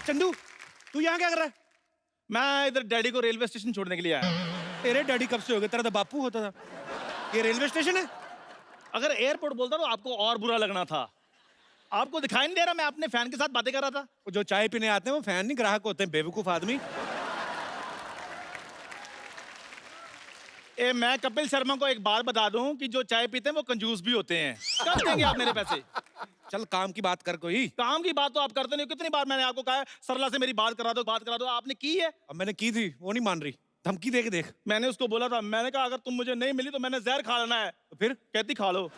चंदू, तू यहाँ क्या कर रहा है? मैं इधर डैडी को रेलवे स्टेशन छोड़ने के लिए आया। तेरे डैडी कब से हो गए? तेरा तो बापू होता था। ये रेलवे स्टेशन है? अगर एयरपोर्ट बोलता तो आपको और बुरा लगना था। आपको दिखाई नहीं दे रहा मैं अपने फैन के साथ बातें कर रहा था? वो जो चाय पीने आते हैं वो फैन नहीं ग्राहक होते हैं, बेवकूफ आदमी। मैं कपिल शर्मा को एक बात बता दूं कि जो चाय पीते हैं वो कंजूस भी होते हैं। कब देंगे आप मेरे पैसे? चल काम की बात कर कोई। काम की बात तो आप करते नहीं हो। कितनी बार मैंने आपको कहा है सरला से मेरी बात करा दो, बात करा दो, आपने की है? अब मैंने की थी, वो नहीं मान रही। धमकी दे के देख। मैंने उसको बोला था, मैंने कहा अगर तुम मुझे नहीं मिली तो मैंने जहर खा लेना है। तो फिर कहती खा लो।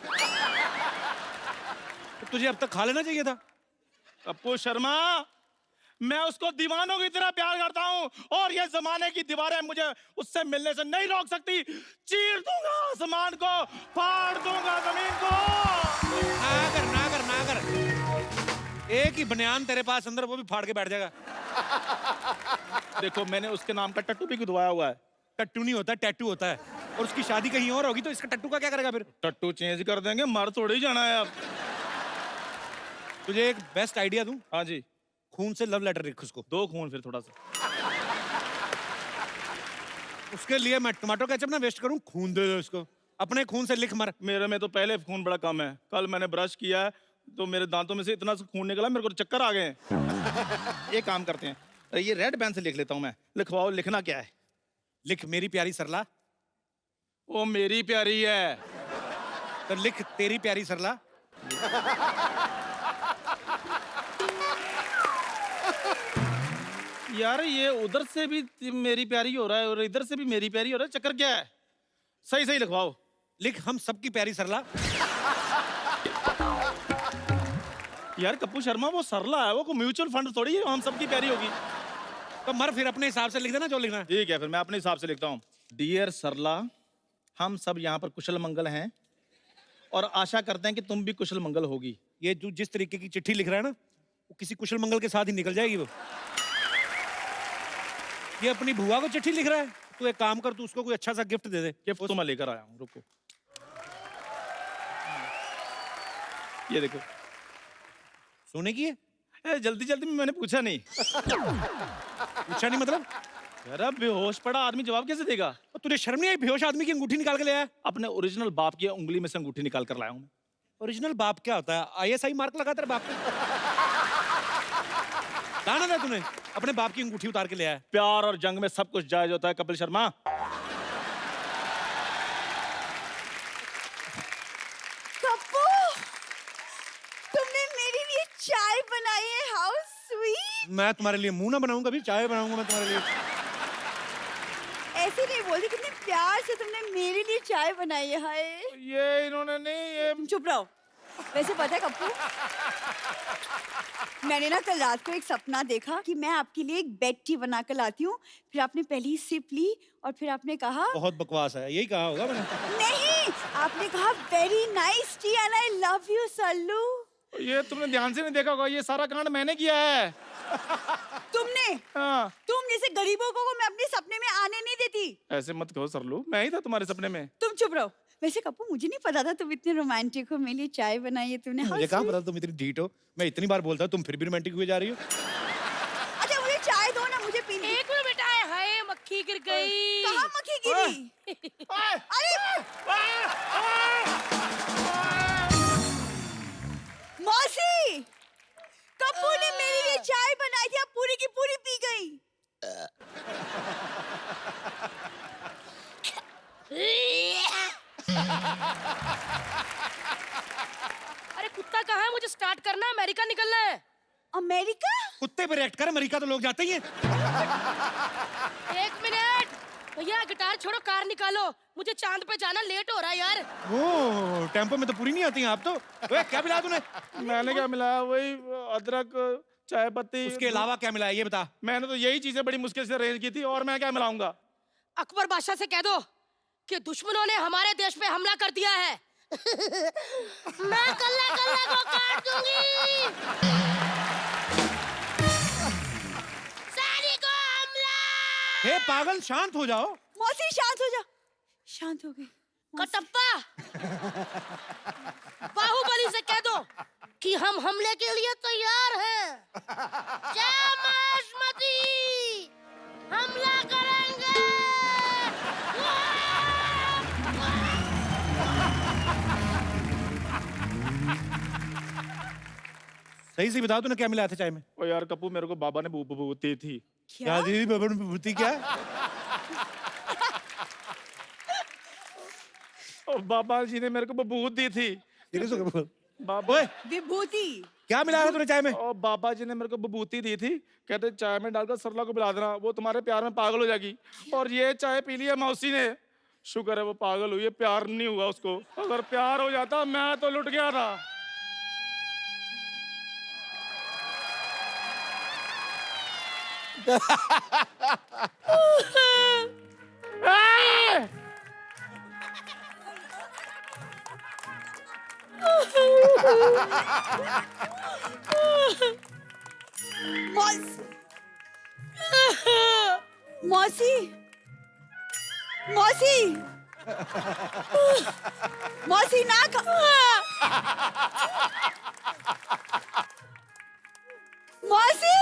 तो तुझे अब तक खा लेना चाहिए था। कप्पू शर्मा, मैं उसको दीवानों की तरह प्यार करता हूँ और ये जमाने की दीवारें मुझे उससे मिलने से नहीं रोक सकती। चीर दूंगा आसमान को, फाड़ दूंगा जमीन को। ना कर। एक ही बनियान तेरे पास अंदर, वो भी फाड़ के बैठ जाएगा। देखो मैंने उसके नाम का टट्टू भी खुदवाया हुआ है। टट्टू नहीं होता, टैटू होता है। और उसकी शादी कहीं और होगी तो इसका टट्टू का क्या करेगा फिर? टट्टू चेंज कर देंगे, मर थोड़ी ही जाना है अब। तुझे एक बेस्ट आइडिया दूं? हाँ जी। खून से लव लेटर लिख उसको। दो खून फिर थोड़ा सा। उसके लिए मैं टमाटो केचप ना वेस्ट करूं, खून दे दे उसको। अपने खून से लिख मर। मेरे में तो पहले खून बड़ा कम है। कल मैंने ब्रश किया है तो मेरे दांतों में से इतना सा खून निकला, मेरे को तो चक्कर आ गए हैं। एक काम करते हैं, ये रेड पेन से लिख लेता हूं मैं। लिखवाओ, लिखना क्या है? लिख मेरी प्यारी सरला। वो मेरी प्यारी है। तो लिख तेरी प्यारी सरला। यार ये उधर से भी मेरी प्यारी हो रहा है और इधर से भी मेरी प्यारी हो रहा है, चक्कर क्या है? सही सही लिखवाओ। लिख हम सबकी प्यारी सरला। यार कप्पू शर्मा, वो सरला है, वो कोई म्यूचुअल फंड थोड़ी है हम सबकी प्यारी होगी। तो मर फिर अपने हिसाब से लिख देना जो लिखना है। ठीक है, फिर मैं अपने हिसाब से लिखता हूँ। डियर सरला, हम सब यहाँ पर कुशल मंगल हैं और आशा करते हैं कि तुम भी कुशल मंगल होगी। ये जो जिस तरीके की चिट्ठी लिख रहा है ना, वो किसी कुशल मंगल के साथ ही निकल जाएगी वो। ये अपनी बुआ को चिट्ठी लिख रहा है। तू एक काम कर, तू उसको कोई अच्छा सा गिफ्ट दे दे। गिफ्ट तो मैं लेकर आया हूँ, रुको। ये देखो। सोने की है? जल्दी जल्दी में मैंने पूछा नहीं। पूछा नहीं मतलब? यार अब बेहोश पड़ा आदमी जवाब कैसे देगा? और तुझे शर्म नहीं आई? बेहोश आदमी की अंगूठी निकाल के ले आया। अपने ओरिजिनल बाप की उंगली में से अंगूठी निकाल कर लाया हूँ। ओरिजिनल बाप क्या होता है? ISI मार्क लगा तेरे बाप को? दाना था तूने अपने बाप की अंगूठी उतार के ले आया। प्यार और जंग में सब कुछ जायज होता है कपिल शर्मा। कप्पू, तुमने मेरे लिए चाय बनाई है। How sweet. मैं तुम्हारे लिए मुंह ना बनाऊंगा, अभी चाय बनाऊंगा मैं तुम्हारे लिए। ऐसे नहीं बोलती, कितने प्यार से तुमने मेरे लिए चाय बनाई है। हाय। ये इन्होंने नहीं, ये तुम चुप रहो। वैसे पता है कप्पू, मैंने ना कल रात को एक सपना देखा कि मैं आपके लिए एक बेड टी बना कर लाती हूँ। फिर आपने पहली सिप ली और फिर आपने कहा, बहुत बकवास है, यही कहा होगा मैंने। नहीं, आपने कहा very nice T and I love you Sallu. ये तुमने ध्यान से नहीं देखा होगा, ये सारा कांड मैंने किया है। तुमने? हाँ। तुम जैसे गरीबों को मैं अपने सपने में आने नहीं देती। ऐसे मत कहो सरलू, मैं ही था तुम्हारे सपने में। तुम चुप रहो। वैसे कप्पू, मुझे नहीं पता था तुम इतने रोमांटिक हो। मेरे लिए चाय बनाई है तुमने। मुझे कहाँ पता तुम इतनी ढीठ हो। मैं इतनी बार बोलता हूँ, तुम फिर भी रोमांटिक हुए जा रही हो। अच्छा मुझे चाय दो ना, मुझे पीनी। एक मिनट बेटा, हाय मक्खी गिर गई। कहाँ मक्खी गिरी? अरे मौसी, कप्पू ने मेरे लिए चाय बनाई थी, अब पूरी की पूरी पी गई। अरे कुत्ता कहाँ है? मुझे स्टार्ट करना है, अमेरिका निकलना है। अमेरिका? कुत्ते पे रिएक्ट कर, अमेरिका तो लोग जाते ही हैं। एक मिनट भैया, गिटार छोड़ो, कार निकालो, मुझे चांद पे जाना, लेट हो रहा है यार। वो टेम्पो में तो पूरी नहीं आती हैं आप तो। ओए, क्या मिला तूने? मैंने क्या मिलाया? वही अदरक, चाय पत्ती। उसके अलावा क्या मिला है ये बता। मैंने तो यही चीजें बड़ी मुश्किल से अरेंज की थी, और मैं क्या मिलाऊंगा? अकबर बादशाह से कह दो कि दुश्मनों ने हमारे देश पे हमला कर दिया है। मैं कल्ला कल्ला को काट दूंगी। सैनिकों हमला! हे पागल, शांत हो जाओ। मौसी शांत हो जा। शांत हो गई। कटप्पा, बाहुबली से कह दो कि हम हमले के लिए तैयार हैं। जय मां सही से बताओ तूने क्या मिलाया था चाय में? ओ यार कप्पू, मेरे को बाबा ने विभूति थी। क्या दी बाबा ने विभूति? क्या? ओ बाबा जी ने मेरे को विभूति थी। धीरे से बोल। बाबा ओए, विभूति। क्या मिलाया था तूने चाय में? और बाबा जी ने मेरे को विभूति दी थी, कहते चाय में डालकर सरला को पिला देना, वो तुम्हारे प्यार में पागल हो जाएगी। और ये चाय पी ली है मौसी ने, शुक्र है वो पागल हुई है, प्यार नहीं हुआ उसको। अगर प्यार हो जाता मैं तो लुट गया था। मौस- मौसी, मौसी, मौसी ना मौसी।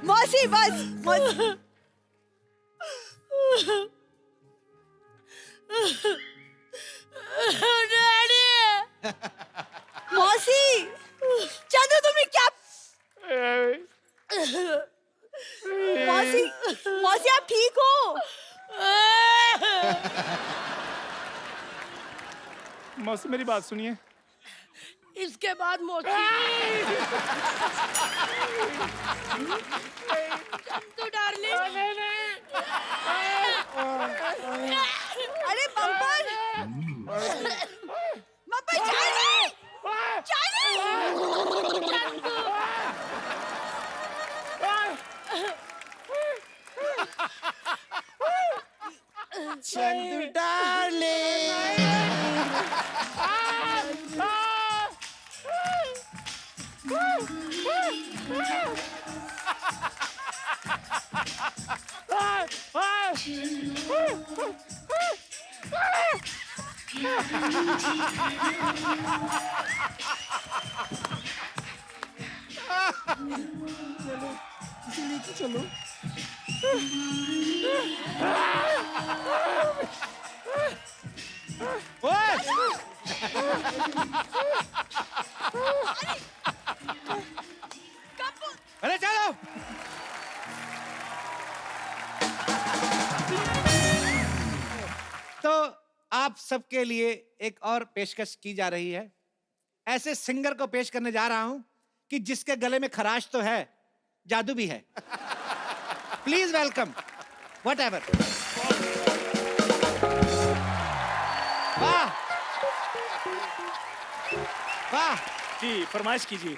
मौसी बस, मौसी। मौसी, चंदू तुमने क्या? मौसी, मौसी आप ठीक हो? मौसी मेरी बात सुनिए। इसके बाद मौसी चंदू डार्लिंग। अरे bumper, bumper Charlie, Charlie. Chandu darling. चलो ओए! अरे चलो। तो आप सबके लिए एक और पेशकश की जा रही है। ऐसे सिंगर को पेश करने जा रहा हूं कि जिसके गले में खराश तो है, जादू भी है। Please welcome whatever. वाह वाह। जी, फरमाइश कीजिए।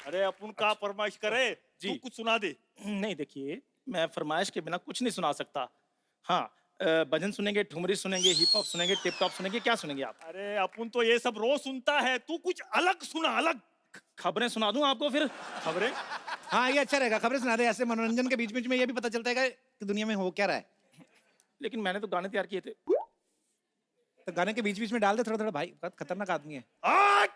अरे अपन का फरमाइश करे जी। तू कुछ सुना दे। नहीं देखिए, मैं फरमाइश के बिना कुछ नहीं सुना सकता। हाँ, भजन सुनेंगे, ठुमरी सुनेंगे, हिप हॉप सुनेंगे, टिप टॉप सुनेंगे, क्या सुनेंगे आप? अरे अपन तो ये सब रोज सुनता है, तू कुछ अलग सुना, अलग। खबरें सुना दूं आपको फिर? खबरें? हाँ ये अच्छा रहेगा, खबरें सुना दे। ऐसे मनोरंजन के बीच बीच में ये भी पता चलता है कि दुनिया में हो क्या रहा है। लेकिन मैंने तो गाने तैयार किए थे। तो गाने के बीच बीच में डाल दे थोड़ा थोड़ा। भाई बहुत खतरनाक आदमी है। आज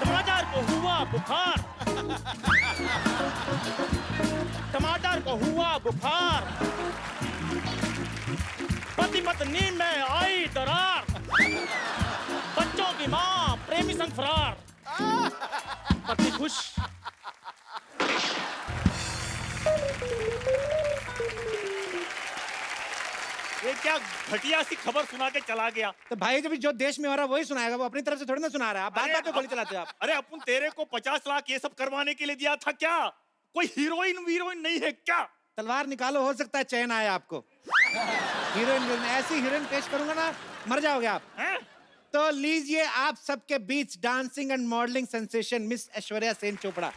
टमाटर को हुआ बुखार, टमाटर को हुआ बुखार, पति पत्नी में आई दरार, बच्चों की माँ प्रेमी संग फरार, पति खुश। ये क्या घटिया सी खबर सुना के चला गया। तो भाई जब जो देश में हो रहा है वही सुनाएगा, वो अपनी तरफ से थोड़ी ना सुना रहा है। आप बात बात पे गोली चलाते हो आप। अरे अपन तेरे को 50 लाख ये सब करवाने के लिए दिया था क्या? कोई हीरोइन वीरोइन नहीं है क्या? तलवार निकालो, हो सकता है चैन आए आपको। हीरोइन, ऐसी हीरोइन पेश करूंगा ना मर जाओगे आप। हैं? तो लीजिए आप सबके बीच dancing and modelling sensation miss Aishwarya Sen Chopra.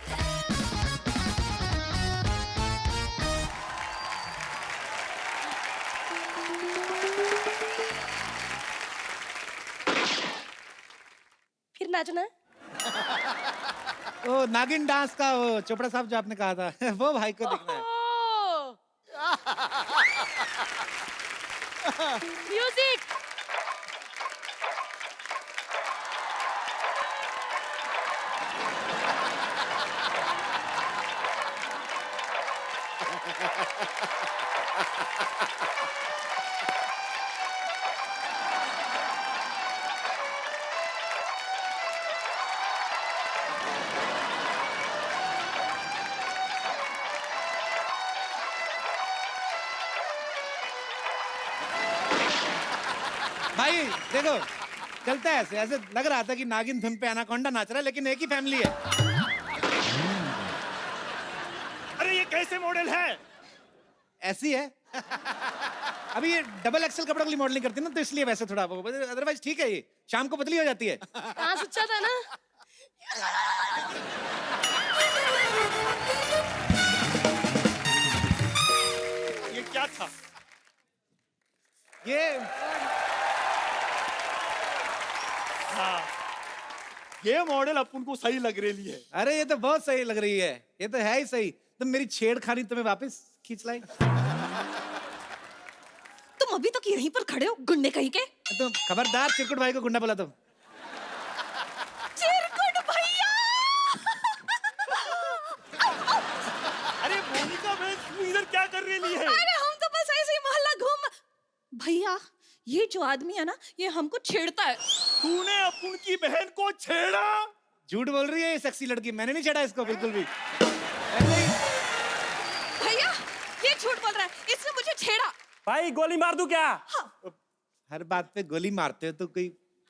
फिर नाचना है? वो नागिन डांस का वो चोपड़ा साहब जो आपने कहा था वो भाई को देखना है। म्यूजिक। भाई देखो चलता है ऐसे ऐसे लग रहा था कि नागिन धुन पे एनाकोंडा नाच रहा है, लेकिन एक ही फैमिली है। अरे ये कैसे मॉडल है? ऐसी है। अभी ये डबल एक्सेल कपड़ों के लिए मॉडलिंग करती है ना, तो इसलिए वैसे थोड़ा वो, अदरवाइज ठीक है, ये शाम को पतली हो जाती है। हाँ सच्चा था ना। ये क्या था? ये हाँ, ये मॉडल अपन को सही लग रही है। अरे ये तो बहुत सही लग रही है, ये तो है ही सही। तुम मेरी छेड़खानी तुम्हें वापस खींच लाई। तुम अभी तक यहीं पर खड़े हो गुंडे कहीं के। तुम खबरदार चिरकुट भाई को गुंडा बोला तुम। चिरकुट भैया। अरे मोनिका बहन, तू इधर क्या कर रही है? अरे हम तो बस ऐसे ही मोहल्ला घूम। भैया ये जो आदमी है ना, ये हमको छेड़ता है। तूने अपन की बहन को छेड़ा? झूठ बोल रही है ये सेक्सी लड़की, मैंने नहीं छेड़ा इसको बिल्कुल भी। ऐसे ही भैया ये झूठ बोल रहा है, इसने मुझे छेड़ा। भाई गोली मार दूं क्या? हर बात पे गोली मारते हो तो कोई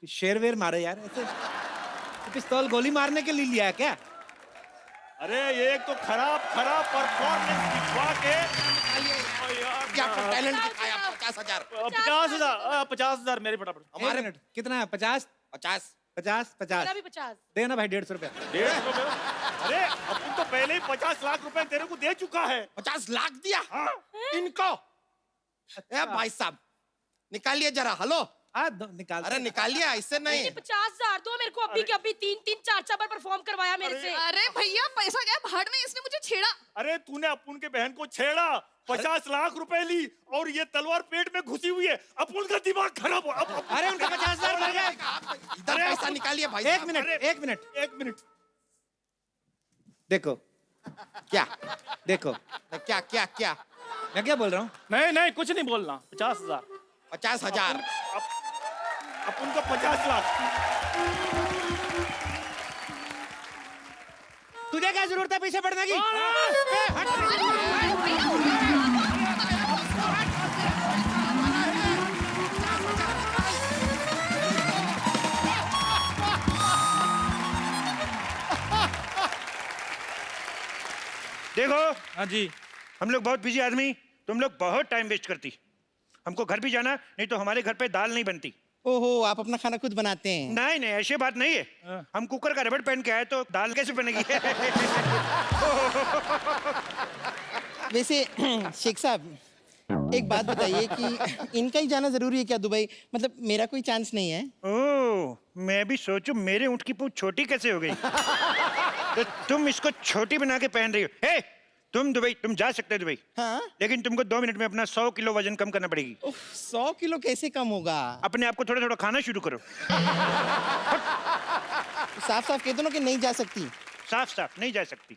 शेर वेर मारे यार ऐसे। तो पिस्तौल गोली मारने के लिए लिया है क्या? अरे ये तो खराब खराब परफॉर्मेंस दिखवा के क्या टैलेंट दिखाया? 50,000 50,000 मेरे फटाफट। हमारे मिनट कितना है? 50 50 50 50 मेरा भी 50। देना भाई 150 रुपया। 150 रुपए? अरे अपन तो पहले ही 50 लाख रुपए तेरे को दे चुका है। 50 लाख दिया हाँ। इनको। ए भाई साहब निकालिए जरा। हेलो, हाँ निकाल। अरे निकालिए, ऐसे नहीं। 50,000 दो मेरे को। अभी के अभी 3-3 4-4 बार परफॉर्म करवाया मेरे से। अरे भैया पैसा क्या भाड़ में, इसने मुझे छेड़ा। अरे तूने अपन के बहन को छेड़ा, 50 लाख रुपए ली और ये तलवार पेट में घुसी हुई है। अपन का दिमाग खराब हो। अरे उनका 50,000 भर गया। इधर पैसा निकालिए भाई एक साहब। मिनट अरे- एक मिनट एक मिनट। देखो क्या देखो क्या क्या क्या? मैं क्या बोल रहा हूँ। नहीं नहीं कुछ नहीं बोलना। 50,000 50,000 अपन को 50 लाख। तुझे क्या जरूरत है पीछे पड़ने की? देखो हाँ जी। हम लोग बहुत बिजी आदमी, तुम लोग बहुत टाइम वेस्ट करती। हमको घर भी जाना, नहीं तो हमारे घर पे दाल नहीं बनती। ओहो, आप अपना खाना खुद बनाते हैं? नहीं नहीं ऐसी बात नहीं है। हम कुकर का रबड़ पहन के आए तो दाल कैसे बनेगी? वैसे शेख साहब एक बात बताइए कि इनका ही जाना जरूरी है क्या दुबई? मतलब मेरा कोई चांस नहीं है? ओह, मैं भी सोचूं मेरे ऊँट की पूंछ छोटी कैसे हो गई। तो तुम इसको छोटी बना के पहन रही हो। हे, तुम दुबई, तुम जा सकते हो दुबई, हाँ? लेकिन तुमको 2 मिनट में अपना 100 किलो वजन कम करना पड़ेगी। 100 किलो कैसे कम होगा? अपने आप को थोड़ा थोड़ा खाना शुरू करो। साफ साफ कह दो ना कि नहीं जा सकती। साफ साफ नहीं जा सकती।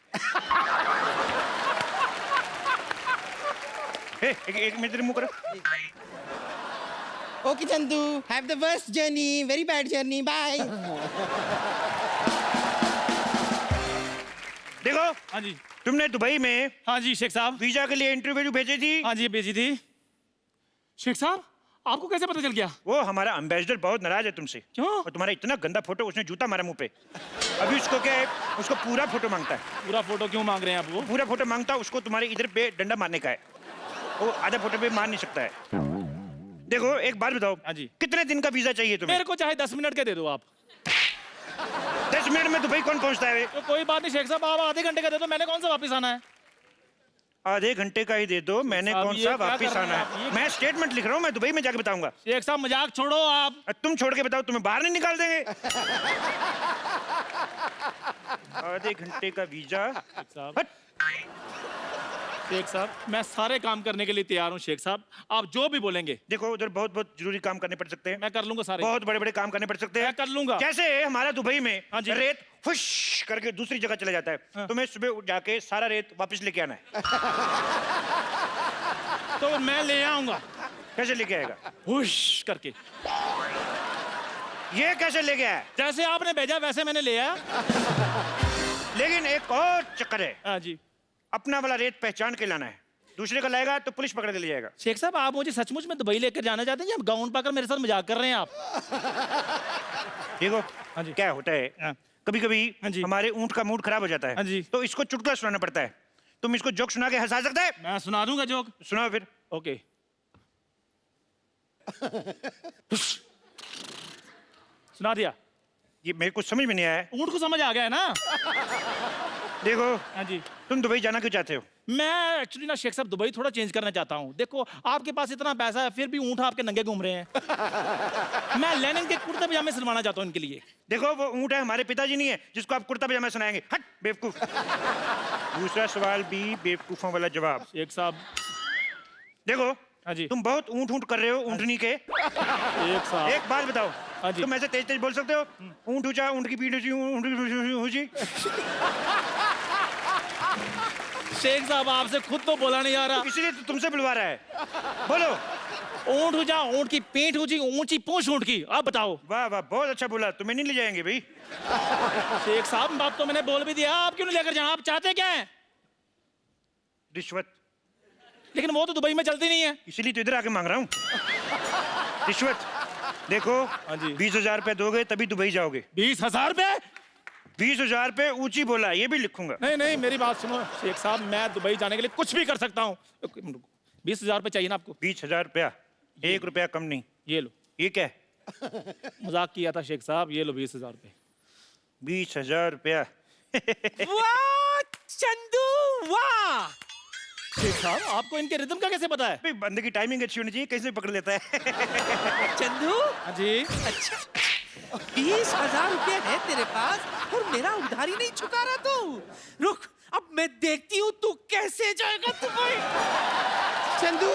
हे, एक मिनट मुंह करो। Okay Chandu, have the worst journey, very bad journey, bye. देखो हाँ जी। तुमने दुबई में हाँ जी शेख साहब। वीजा के लिए इंटरव्यू भेजी थी। हाँ जी भेजी थी। शेख साहब आपको कैसे पता चल गया? वो हमारा एम्बेसडर बहुत नाराज है तुमसे। क्यों? और तुम्हारा इतना गंदा फोटो, उसने जूता मारा मुंह पे। अभी उसको क्या है, उसको पूरा फोटो मांगता है। पूरा फोटो क्यों मांग रहे हैं आप? वो पूरा फोटो मांगता है, उसको तुम्हारे इधर पे डंडा मारने का है। वो आधा फोटो पे मार नहीं सकता है। देखो एक बात बताओ, हाँ जी। कितने दिन का वीजा चाहिए तुम्हें? मेरे को चाहे 10 मिनट के दे दो आप। 10 मिनट में दुबई कौन पहुंचता है? तो कोई बात नहीं शेख साहब, आप आधे घंटे का दे दो। मैंने कौन सा वापस आना है? आधे घंटे का ही दे दो। मैंने साहब, कौन ये सा क्या वापिस कर रहे आना हैं आप? है? ये- मैं स्टेटमेंट लिख रहा हूँ, मैं दुबई में जाके बताऊंगा। शेख साहब मजाक छोड़ो आप। तुम छोड़ के बताओ, तुम्हें बाहर नहीं निकाल देंगे। आधे घंटे का वीजा। साहब हट। शेख साहब, मैं सारे काम करने के लिए तैयार हूँ शेख साहब, आप जो भी बोलेंगे। देखो उधर बहुत बहुत जरूरी काम करने पड़ सकते हैं। मैं कर लूंगा सारे। बहुत बड़े बड़े काम करने पड़ सकते हैं। मैं कर लूंगा। जैसे हमारा दुबई में हाँ जी। रेत फुश करके दूसरी जगह चला जाता है। हाँ। तुम्हें सुबह उठ जाके सारा रेत वापस लेके आना है। तो मैं ले आऊंगा कैसे लेके आएगा? हुश करके। ये कैसे लेके आया? जैसे आपने भेजा वैसे मैंने ले आया। लेकिन एक और चक्कर है, हाँ जी। अपना वाला रेत पहचान के लाना है। दूसरे का लाएगा तो पुलिस पकड़ के ले जाएगा। शेख साहब, आप मुझे सचमुच में दुबई लेकर जाना चाहते हैं या गाउन पाकर मेरे साथ मजाक कर रहे हैं आप? देखो हाँ जी। क्या होता है, हाँ। कभी कभी हाँ जी। हमारे ऊंट का मूड खराब हो जाता है। हाँ जी। तो इसको चुटकुला सुनाना पड़ता है। तुम इसको जोक सुना के हंसा सकते है? मैं सुना दूंगा जोक। सुनाओ फिर। ओके। सुना दिया। ये मेरे को समझ में नहीं आया। ऊँट को समझ आ गया है ना? देखो हाँ जी। तुम दुबई जाना क्यों चाहते हो? मैं एक्चुअली ना शेख साहब दुबई थोड़ा चेंज करना चाहता हूँ। देखो आपके पास इतना पैसा है फिर भी ऊँट आपके नंगे घूम रहे हैं। मैं लेनिन के कुर्ते पजामे सिलवाना चाहता हूँ इनके लिए। देखो वो ऊंट है, हमारे पिताजी नहीं है जिसको आप कुर्ता पजामा सुनाएंगे। हट बेवकूफ। दूसरा सवाल भी बेवकूफों वाला जवाब। शेख साहब। देखो हाँ जी। तुम बहुत ऊंट ऊंट कर रहे हो ऊंटनी के। शेख साहब। एक बात बताओ, हाँ जी। तुम ऐसे तेज तेज बोल सकते हो? ऊंट ऊंचा, ऊंट की पीठ ऊंची, ऊंट की पीठ ऊंची। शेख साहब आपसे खुद तो बोला नहीं आ रहा। इसलिए तो तुमसे बुलवा रहा है। बोलो। ऊँट ऊंचा, ऊँट की पीठ ऊंची, ऊंची पूंछ ऊँट की। अब बताओ। वाह वाह, बहुत अच्छा बोला। तुम्हें नहीं ले जाएंगे भाई। शेख साहब बात तो मैंने बोल भी दिया, आप क्यों नहीं लेकर जाना? आप चाहते क्या है? रिश्वत। लेकिन वो तो दुबई में चलती नहीं है। इसीलिए तो इधर आके मांग रहा हूँ रिश्वत। देखो हाँ जी। 20,000 रुपए दोगे तभी दुबई जाओगे। 20,000 रुपए? 20,000 रुपए ऊंची बोला, ये भी लिखूंगा। नहीं नहीं, मेरी बात सुनो शेख साहब, मैं दुबई जाने के लिए कुछ भी कर सकता हूँ। 20,000 रुपए चाहिए ना आपको? 20,000 रुपया, 1 रुपया कम नहीं। ये लो। ये क्या है? मजाक किया था शेख साहब, ये लो 20,000 रुपए। 20,000 रुपया। वाह चंदू वाह! शेख साहब आपको इनके रिदम का कैसे पता है? भाई बंदे की टाइमिंग अच्छी होनी चाहिए, कैसे पकड़ लेता है। चंदू, हाँ जी। अच्छा 20,000 रुपए है तेरे पास और मेरा उधारी नहीं चुका रहा तू। रुक, अब मैं देखती हूँ तू कैसे जाएगा दुबई। चंदू,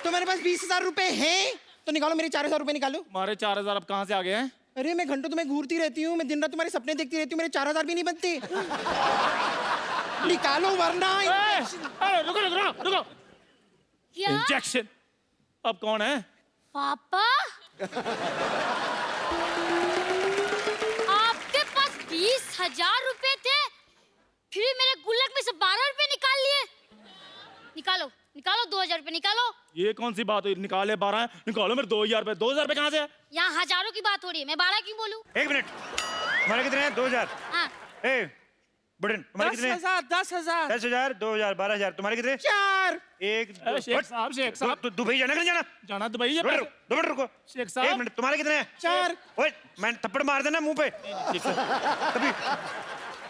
तुम्हारे पास 20,000 रुपए हैं तो निकालो, मेरे 4,000 रुपए निकालो। हमारे 4,000 अब कहाँ से आ गए हैं? अरे मैं घंटों तुम्हें घूरती रहती हूँ, मैं दिन रात तुम्हारे सपने देखती रहती हूँ, मेरे 4,000 भी नहीं बनते। निकालो वरना अरे रुको रुको रुको रुको। क्या? इंजेक्शन। अब कौन है? पापा? आपके पास 20,000 रुपए थे, फिर मेरे गुल्लक में से 12 रुपए निकाल लिए। निकालो निकालो, 2,000 रुपए निकालो। ये कौन सी बात हुई? निकाले 12 है, निकालो मेरे 2,000 रुपए। 2,000 रुपए कहाँ से है? यहाँ हजारों की बात हो रही है, मैं 12 क्यों बोलूं? 1 मिनट, तुम्हारे कितने हैं? 2,000। हाँ। ए बुढ़न, तुम्हारे कितने हैं? 10,000 10,000 10,000, 2,000, 12,000। तुम्हारे कितने? 4। 1 अरे शेख साहब, शेख साहब। तो दुबई जाना कि नहीं जाना? जाना दुबई है। 2 मिनट रुको। शेख साहब। 1 मिनट, तुम्हारे कितने हैं? 4। ओए मैंने थप्पड़ मार देना मुंह पे। शेख साहब। कभी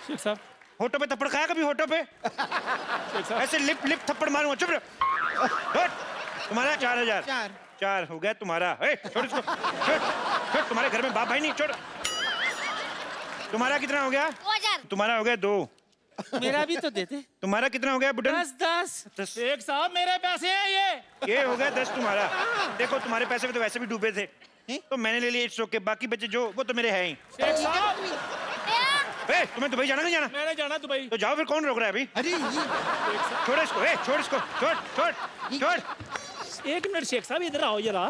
शेख साहब। होठों पे थप्पड़ खाया? कभी होठों पे शेख साहब। ऐसे लिप लिप थप्पड़ मारूंगा। चुप रहो। हट। तुम्हारा 4,000। 4 हो गया तुम्हारा। ए, छोड़ इसको, छोड़ छोड़। तुम्हारे घर में बाप भाई नहीं, छोड़। तुम्हारा कितना हो गया? 2,000। तुम्हारा हो गया 2। मेरा भी तो देते। तुम्हारा कितना हो गया बुढ़न? 10 शेख साहब मेरे पैसे हैं ये। ये हो गया 10 तुम्हारा। देखो तुम्हारे पैसे में तो वैसे भी डूबे थे, तो मैंने ले लिए। It's okay. बाकी बचे जो, वो तो मेरे हैं ही। शेख साहब ए, तुम्हें दुबई जाना नहीं जाना? मैंने जाना दुबई। तो जाओ फिर, कौन रोक रहा है अभी? अरे ये छोड़ इसको। ए, छोड़ इसको, छोड़ छोड़ छोड़। 1 मिनट शेख साहब, इधर आओ जरा।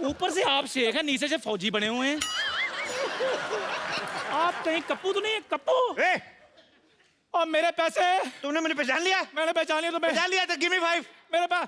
ऊपर से आप शेख हैं, नीचे से फौजी बने हुए हैं। आप कहीं कप्पू तो नहीं है? कप्पू। ए, और मेरे पैसे? तुमने मुझे पहचान लिया? मैंने पहचान लिया तुम्हें। पहचान लिया तो गिव मी 5। मेरे पास